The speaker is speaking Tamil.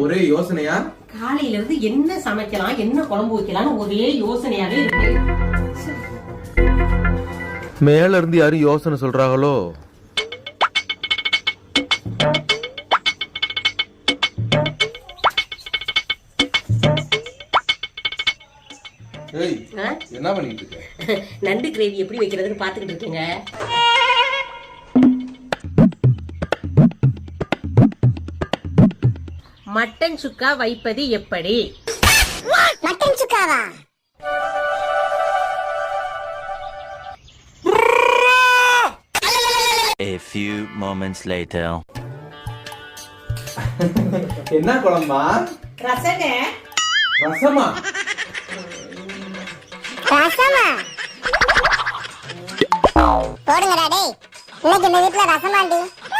ஒரே யோசனையா? காலையில இருந்து என்ன சமைக்கலாம், என்ன குழம்பு வைக்கலாம்னு ஒரே யோசனையாவே இருக்கு. மேல இருந்து யாரும் யோசனை சொல்றாங்களோ? என்ன பண்ணிட்டு இருக்க? நண்டு கிரேவி எப்படி வைக்கிறதுன்னு பாத்துக்கிட்டு இருக்கீங்க. மட்டன் சுக்கா வைப்பது எப்படி? Mutton சுக்காவா? A few moments later. என்ன குழம்பா? ரசங்க. ரசமா? ரசமா? போடுங்கடா டேய். இன்னைக்கு இந்த வீட்ல ரசமாண்டி.